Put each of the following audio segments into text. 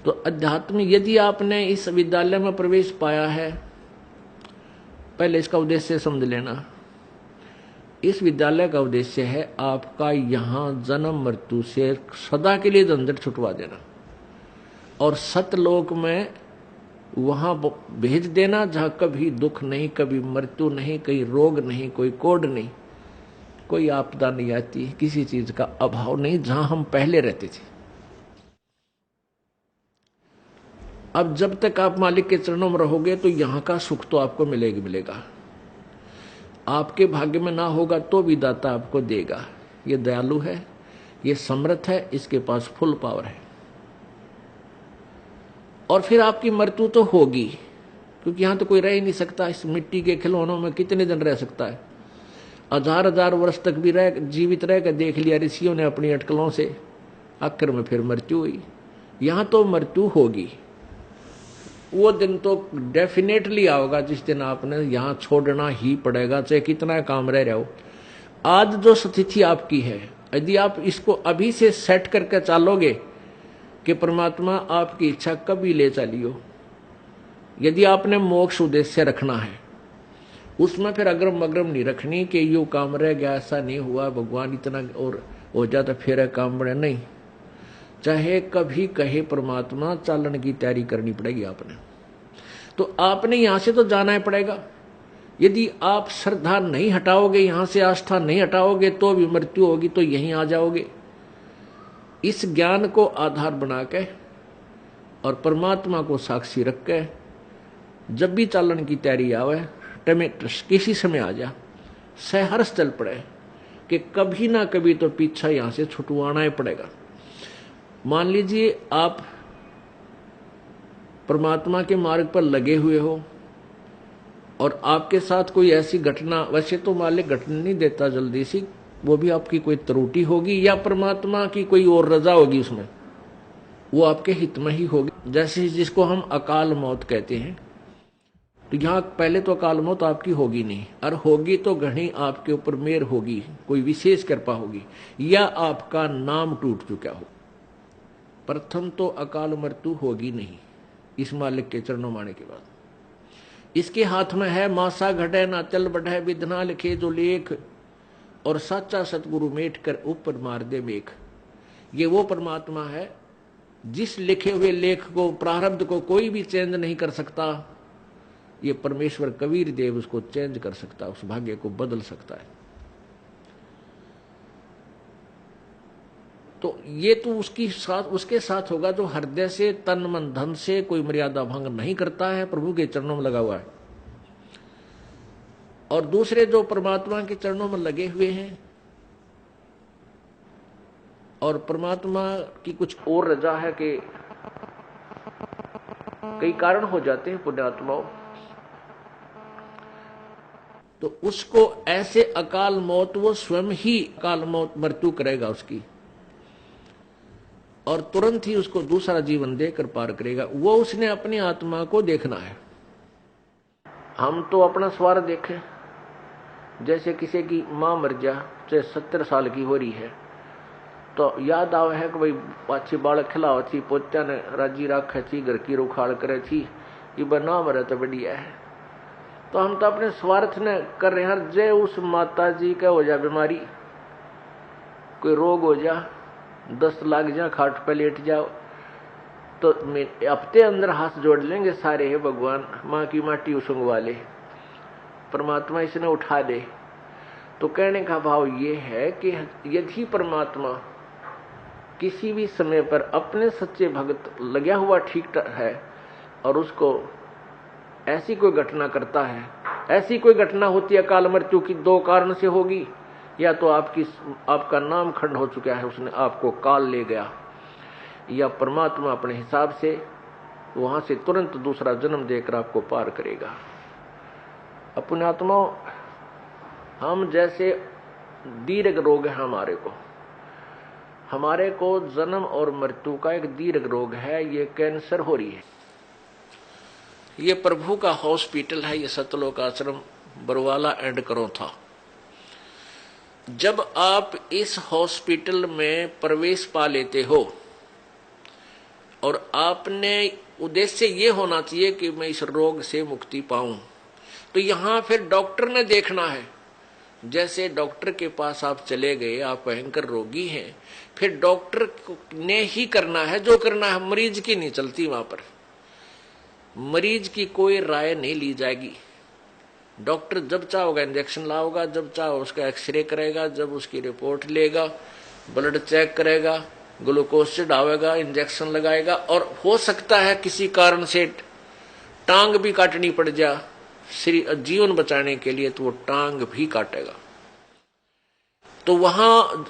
तो अध्यात्म, यदि आपने इस विद्यालय में प्रवेश पाया है, पहले इसका उद्देश्य समझ लेना। इस विद्यालय का उद्देश्य है आपका यहां जन्म मृत्यु से सदा के लिए झंझट छुटवा देना और सतलोक में वहां भेज देना जहां कभी दुख नहीं, कभी मृत्यु नहीं, कोई रोग नहीं, कोई कोड नहीं, कोई आपदा नहीं आती, किसी चीज का अभाव नहीं, जहां हम पहले रहते थे। अब जब तक आप मालिक के चरणों में रहोगे तो यहां का सुख तो आपको मिलेगा मिलेगा। आपके भाग्य में ना होगा तो भी दाता आपको देगा। ये दयालु है, ये समर्थ है, इसके पास फुल पावर है। और फिर आपकी मृत्यु तो होगी, क्योंकि यहां तो कोई रह ही नहीं सकता। इस मिट्टी के खिलौनों में कितने दिन रह सकता है? हजार हजार वर्ष तक भी जीवित रह कर देख लिया ऋषियों ने अपनी अटकलों से, आखिर में फिर मृत्यु हुई। यहां तो मृत्यु होगी। वो दिन तो डेफिनेटली आओगा जिस दिन आपने यहां छोड़ना ही पड़ेगा, चाहे कितना काम रह रहा हो। आज जो स्थिति आपकी है, यदि आप इसको अभी से सेट करके चलोगे कि परमात्मा आपकी इच्छा कभी ले चलियो, यदि आपने मोक्ष उद्देश्य रखना है, उसमें फिर अग्रम अग्रम नहीं रखनी कि यू काम रह गया, ऐसा नहीं हुआ, भगवान इतना और हो जाता फिर काम बड़े नहीं। चाहे कभी कहे परमात्मा, चालन की तैयारी करनी पड़ेगी आपने। तो आपने यहां से तो जाना ही पड़ेगा। यदि आप श्रद्धा नहीं हटाओगे, यहां से आस्था नहीं हटाओगे, तो भी मृत्यु होगी, तो यहीं आ जाओगे। इस ज्ञान को आधार बना के और परमात्मा को साक्षी रख के जब भी चालन की तैयारी आवे, किसी समय आ जा, सहर्ष चल पड़े कि कभी ना कभी तो पीछा यहां से छुटवाना ही पड़ेगा। मान लीजिए आप परमात्मा के मार्ग पर लगे हुए हो और आपके साथ कोई ऐसी घटना, वैसे तो मालिक घटना नहीं देता जल्दी सी, वो भी आपकी कोई त्रुटि होगी या परमात्मा की कोई और रजा होगी, उसमें वो आपके हित में ही होगी। जैसे जिसको हम अकाल मौत कहते हैं, तो यहां पहले तो अकाल मौत आपकी होगी नहीं, और होगी तो घनी आपके ऊपर मेहर होगी, कोई विशेष कृपा होगी, या आपका नाम टूट चुका हो। प्रथम तो अकाल मृत्यु होगी नहीं इस मालिक के चरणों माने के बाद। इसके हाथ में है मासा घटे ना चल बढ़े, विधना लिखे जो लेख, और साचा सतगुरु मेट कर ऊपर मार दे मेघ। ये वो परमात्मा है जिस लिखे हुए लेख को, प्रारब्ध को कोई भी चेंज नहीं कर सकता। ये परमेश्वर कबीर देव उसको चेंज कर सकता, उस भाग्य को बदल सकता है। तो ये तो उसके साथ होगा जो हृदय से, तन मन धन से कोई मर्यादा भंग नहीं करता है, प्रभु के चरणों में लगा हुआ है। और दूसरे जो परमात्मा के चरणों में लगे हुए हैं और परमात्मा की कुछ और रजा है कि कई कारण हो जाते हैं पुण्यात्माओं, तो उसको ऐसे अकाल मौत, वो स्वयं ही अकाल मौत मृत्यु करेगा उसकी, और तुरंत ही उसको दूसरा जीवन देकर पार करेगा। वो उसने अपनी आत्मा को देखना है। हम तो अपना स्वार्थ देखें। जैसे किसी की मां मर जा, चाहे 70 साल की हो रही है, तो याद आवे है कि भाई पाछी बालक खिलाओ थी, पोत्या ने राजी रखे थी, घर की रुखाड़ करे थी, ये बना मरे तो बढ़िया है। तो हम तो अपने स्वार्थ ने कर रहे हैं। जय उस माता जी का हो जा बीमारी, कोई रोग हो जा, 10 लाख जा, खाट पे लेट जाओ, तो हफ्ते अंदर हाथ जोड़ लेंगे सारे, है भगवान माँ की माटी उसंगवा ले, परमात्मा इसने उठा दे। तो कहने का भाव ये है कि यदि परमात्मा किसी भी समय पर अपने सच्चे भक्त लगा हुआ ठीक है और उसको ऐसी कोई घटना करता है, ऐसी कोई घटना होती है अकाल मृत्यु की, 2 कारण से होगी। या तो आपका नाम खंड हो चुका है, उसने आपको काल ले गया, या परमात्मा अपने हिसाब से वहां से तुरंत दूसरा जन्म देकर आपको पार करेगा। अपने आत्मा, हम जैसे दीर्घ रोग है हमारे को जन्म और मृत्यु का एक दीर्घ रोग है, ये कैंसर हो रही है। ये प्रभु का हॉस्पिटल है, ये सतलोक आश्रम बरवाला एंड करो था। जब आप इस हॉस्पिटल में प्रवेश पा लेते हो और आपने उद्देश्य ये होना चाहिए कि मैं इस रोग से मुक्ति पाऊं। तो यहां फिर डॉक्टर ने देखना है। जैसे डॉक्टर के पास आप चले गए, आप भयंकर रोगी हैं, फिर डॉक्टर ने ही करना है जो करना है, मरीज की नहीं चलती। वहां पर मरीज की कोई राय नहीं ली जाएगी। डॉक्टर जब चाहोगा इंजेक्शन लाओगा, जब चाहो उसका एक्सरे करेगा, जब उसकी रिपोर्ट लेगा, ब्लड चेक करेगा, ग्लूकोज चढ़ावेगा, इंजेक्शन लगाएगा, और हो सकता है किसी कारण से टांग भी काटनी पड़ जा जीवन बचाने के लिए, तो वो टांग भी काटेगा। तो वहां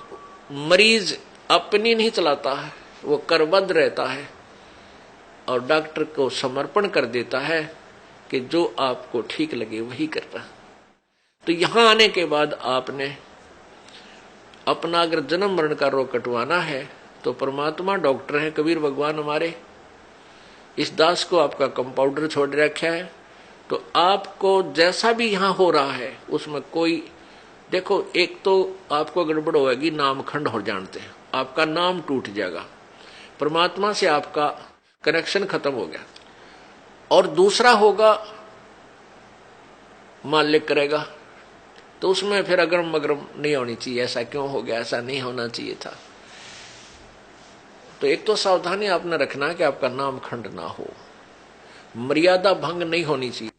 मरीज अपनी नहीं चलाता है, वो करबद्ध रहता है और डॉक्टर को समर्पण कर देता है कि जो आपको ठीक लगे वही करना। तो यहां आने के बाद आपने अपना अगर जन्म मरण का रोग कटवाना है तो परमात्मा डॉक्टर है, कबीर भगवान हमारे। इस दास को आपका कंपाउंडर छोड़ रखा है, तो आपको जैसा भी यहां हो रहा है उसमें कोई, देखो एक तो आपको गड़बड़ होगी, नामखंड हो जानते हैं, आपका नाम टूट जाएगा, परमात्मा से आपका कनेक्शन खत्म हो गया। और दूसरा होगा मालिक करेगा, तो उसमें फिर अगरम मगरम नहीं होनी चाहिए, ऐसा क्यों हो गया, ऐसा नहीं होना चाहिए था। तो एक तो सावधानी आपने रखना कि आपका नाम खंड ना हो, मर्यादा भंग नहीं होनी चाहिए।